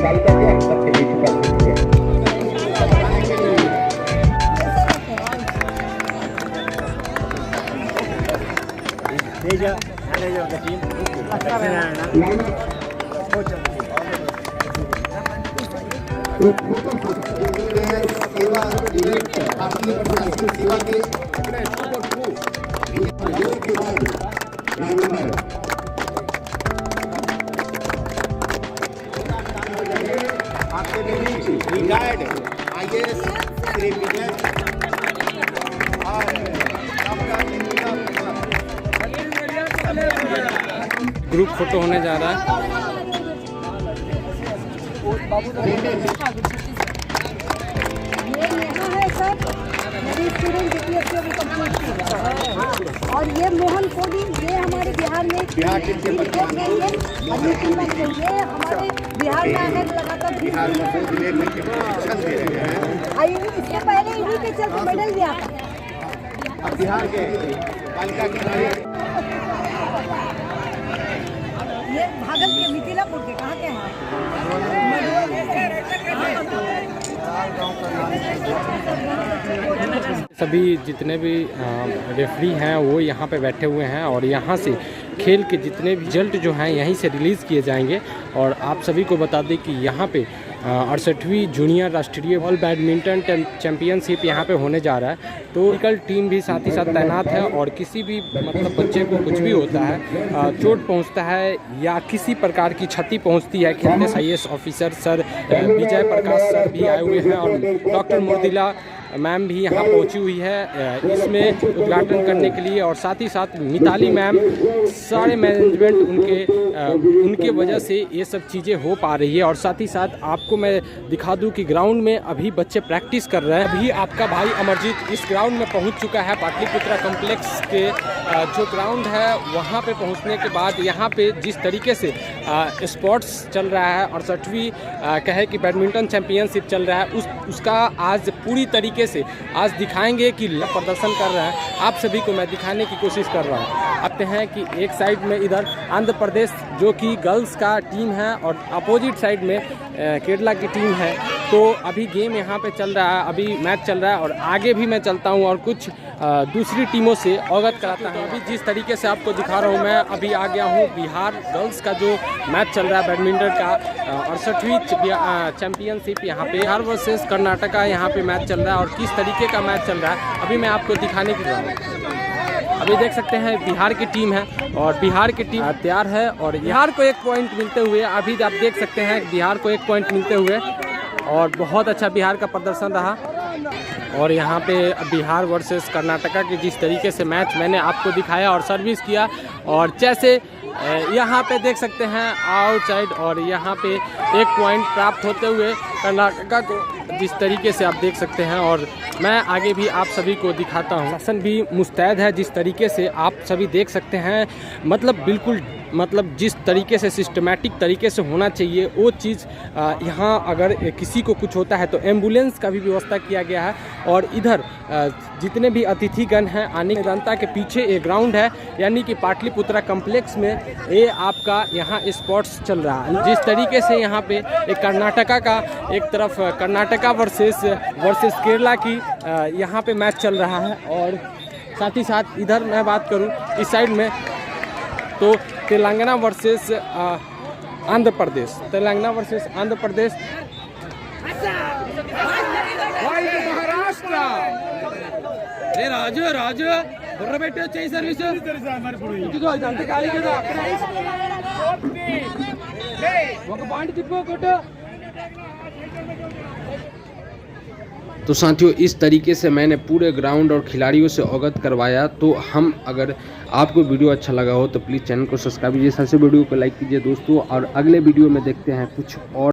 निकाल करके हम सबके बीच उपस्थित हुए। Retired IAS Shri Vijay group photo होने जा रहा है। और ये मोहन कोडी, ये हमारे बिहार में ये हमारे बिहार में आने लगातार इससे पहले इन्हीं के चलते मेडल दिया था। बिहार के बालिका खिलाड़ी ये भागल के मिथिलापुर के कहाँ के हैं? सभी जितने भी रेफरी हैं वो यहाँ पे बैठे हुए हैं और यहाँ से खेल के जितने भी रिजल्ट जो हैं यहीं से रिलीज़ किए जाएंगे। और आप सभी को बता दें कि यहाँ पे 68वीं जूनियर राष्ट्रीय बॉल बैडमिंटन चैंपियनशिप यहाँ पे होने जा रहा है। तो टेक्निकल टीम भी साथ ही साथ तैनात है और किसी भी मतलब बच्चे को कुछ भी होता है, चोट पहुँचता है या किसी प्रकार की क्षति पहुँचती है, खेलने IAS officer sir Vijay Prakash sir भी आए हुए हैं और डॉक्टर मुर्दिला मैम भी यहाँ पहुँची हुई है इसमें उद्घाटन करने के लिए। और साथ ही साथ मिताली मैम, सारे मैनेजमेंट उनके वजह से ये सब चीज़ें हो पा रही है। और साथ ही साथ आपको मैं दिखा दूं कि ग्राउंड में अभी बच्चे प्रैक्टिस कर रहे हैं। अभी आपका भाई अमरजीत इस ग्राउंड में पहुंच चुका है। पाटलिपुत्रा कॉम्प्लेक्स के जो ग्राउंड है वहां पे पहुंचने के बाद यहाँ पे जिस तरीके से स्पोर्ट्स चल रहा है 68वीं कहे कि बैडमिंटन चैंपियनशिप चल रहा है उसका आज पूरी तरीके से आज दिखाएंगे कि प्रदर्शन कर रहे हैं। आप सभी को मैं दिखाने की कोशिश कर रहा हूँ। आते हैं कि एक साइड में इधर आंध्र प्रदेश जो कि गर्ल्स का टीम है और अपोजिट साइड में केरला की टीम है। तो अभी गेम यहाँ पे चल रहा है, अभी मैच चल रहा है और आगे भी मैं चलता हूँ और कुछ दूसरी टीमों से अवगत कराता हूँ। अभी जिस तरीके से आपको दिखा रहा हूँ मैं अभी आ गया हूँ बिहार गर्ल्स का जो मैच चल रहा है बैडमिंटन का 68वीं चैंपियनशिप यहाँ पे बिहार वर्सेस कर्नाटका यहाँ पे मैच चल रहा है। और किस तरीके का मैच चल रहा है अभी मैं आपको दिखाने की जरूरत है। अभी देख सकते हैं बिहार की टीम है और बिहार की टीम तैयार है और बिहार को 1 पॉइंट मिलते हुए अभी आप देख सकते हैं बिहार को 1 पॉइंट मिलते हुए और बहुत अच्छा बिहार का प्रदर्शन रहा। और यहाँ पे बिहार वर्सेस कर्नाटका की जिस तरीके से मैच मैंने आपको दिखाया और सर्विस किया और जैसे यहाँ पे देख सकते हैं आउटसाइड और यहाँ पे 1 पॉइंट प्राप्त होते हुए कर्नाटका को जिस तरीके से आप देख सकते हैं। और मैं आगे भी आप सभी को दिखाता हूँ। शासन भी मुस्तैद है जिस तरीके से आप सभी देख सकते हैं, मतलब बिल्कुल मतलब जिस तरीके से सिस्टमैटिक तरीके से होना चाहिए वो चीज़ यहाँ अगर किसी को कुछ होता है तो एम्बुलेंस का भी व्यवस्था किया गया है। और इधर जितने भी अतिथिगण हैं आने की जनता के पीछे एक ग्राउंड है यानी कि पाटलिपुत्रा कॉम्प्लेक्स में ये आपका यहाँ स्पोर्ट्स चल रहा है। जिस तरीके से यहाँ पे एक कर्नाटका का एक तरफ कर्नाटका वर्सेस केरला की यहाँ पे मैच चल रहा है। और साथ ही साथ इधर मैं बात करूँ इस साइड में तो तेलंगाना वर्सेस आंध्र प्रदेश, तेलंगाना वर्सेस आंध्र प्रदेश। రాజు రాజు బుర్ర పెట్టి వచ్చే సర్వీస్ ఇదిగో ఇదంతా ఖాళీ కదా ఒక పాయింట్ తిప్పో కొట్టు। तो साथियों इस तरीके से मैंने पूरे ग्राउंड और खिलाड़ियों से अवगत करवाया। तो हम अगर आपको वीडियो अच्छा लगा हो तो प्लीज़ चैनल को सब्सक्राइब कीजिए, सबसे वीडियो को लाइक कीजिए दोस्तों। और अगले वीडियो में देखते हैं कुछ और